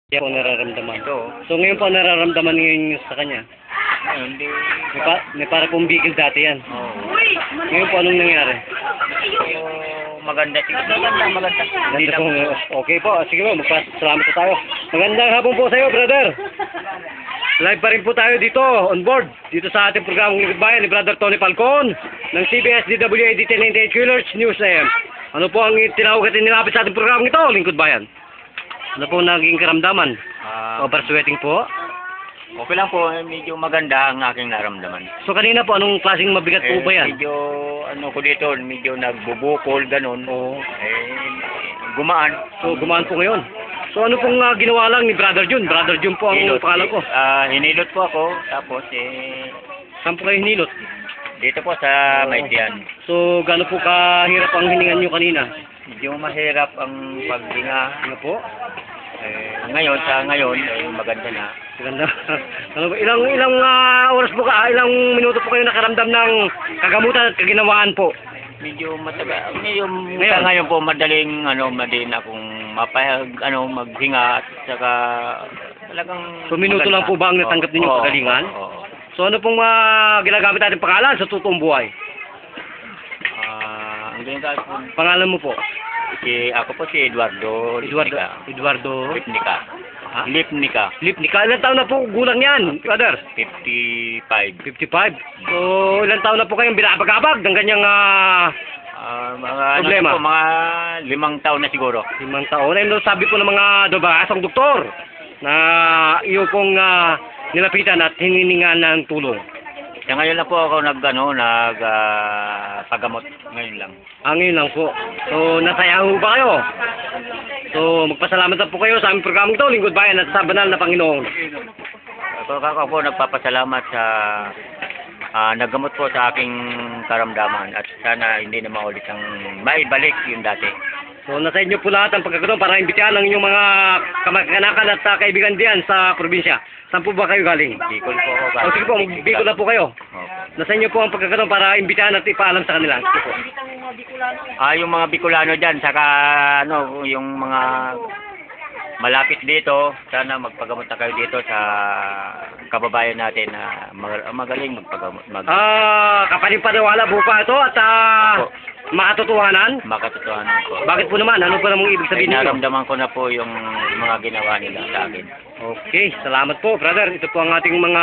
Hindi po nararamdaman. So ngayon po nararamdaman ngayon sa kanya. Hindi. May para pong bigil dati yan. Oo. Ngayon po anong nangyari? Maganda. Maganda. Hindi po, okay po. Sige po, magpasalamat po tayo. Magandang hapon po sa iyo, brother. Live pa rin po tayo dito, on board. Dito sa ating programang Lingkod Bayan ni Brother Tony Falcon ng CBS DWAD 1098 Killers News AM. Ano po ang tinawag at nilapit sa ating programang ito, Lingkod Bayan? Ano po naging karamdaman? Oversweating po? Okay lang po, medyo maganda ang aking naramdaman. So kanina po, anong klaseng mabigat po ba yan? Medyo, ko dito, medyo nagbubukol, ganun. Oo. Gumaan. So gumaan po ngayon. So ano pong ginawa lang ni Brother Jun? Brother Jun po ang pangalan ko. Hinilot po ako, tapos Saan po kayo hinilot? dito po sa Maitian. So gaano po kahirap ang hiningan nyo kanina? Medyo mahirap ang paghinga. Ano po? Ngayon, maganda na. Maganda. Ano po, ilang oras po ilang minuto po kayo nakaramdam ng kagamutan at kaginawaan po? Medyo matagal. Ngayon po madaling madin akong maghinga at saka talagang So minuto lang po ba ang natanggap ninyo kagalingan? Oo. So ano pong ginagamit natin pangalan sa totoong buhay? Ang ginagamit po, Pangalan mo po? ako po si Eduardo Lipnica. Ha? Lipnica. Lipnica. Ilang taon na po gulang yan, brother? 55. 55. So ilang taon na po kayong binabag-abag ng ganyang problema? Po, mga 5 taon na siguro. 5 taon. Ayun sabi po ng mga asang doktor na iyo pong nilapitan at hiningan ng tulong. Kaya ngayon lang po ako pagamot ngayon lang. Ngayon lang po. So nasaya ho ba kayo? So magpasalamat na po kayo sa aming programang ito, Lingkod Bayan at sa banal na Panginoon. Ako po nagpapasalamat sa naggamot po sa aking karamdaman at sana hindi na maulit ang maibalik yung dati. So nasa inyo po lahat ang pagkakataon para imbitahan ang inyong mga kamag-anakan at kaibigan diyan sa probinsya. Saan po ba kayo galing? Bicol po ako galing. Sige po, Bicol na po kayo. Nasa inyo po ang pagkakataon para imbitahan at ipaalam sa kanila. Sige po. Yung mga Bicolano dyan, saka yung mga malapit dito, sana magpagamot na kayo dito sa kababayan natin na magaling magpagamot. Kapanipaniwala po pa ito at makatotohanan? Makatotohanan po. Bakit po naman? Ano po namang ibig sabihin nito? Naramdaman ko na po yung mga ginawa nila sa akin. Okay, salamat po, brother. Ito po ang ating mga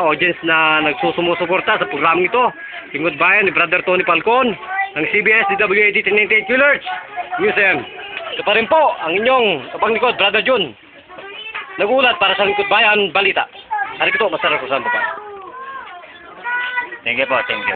audience na nagsusumusuporta sa programang ito. Lingkod Bayan ni Brother Tony Falcon ng CBS DWAD 1098 Killers Museum. Ito pa rin po ang inyong kapanglikod, Brother Jun. Nagulat para sa Lingkod Bayan Balita. Harap ito, masarap ko sa baba. Thank you po, thank you.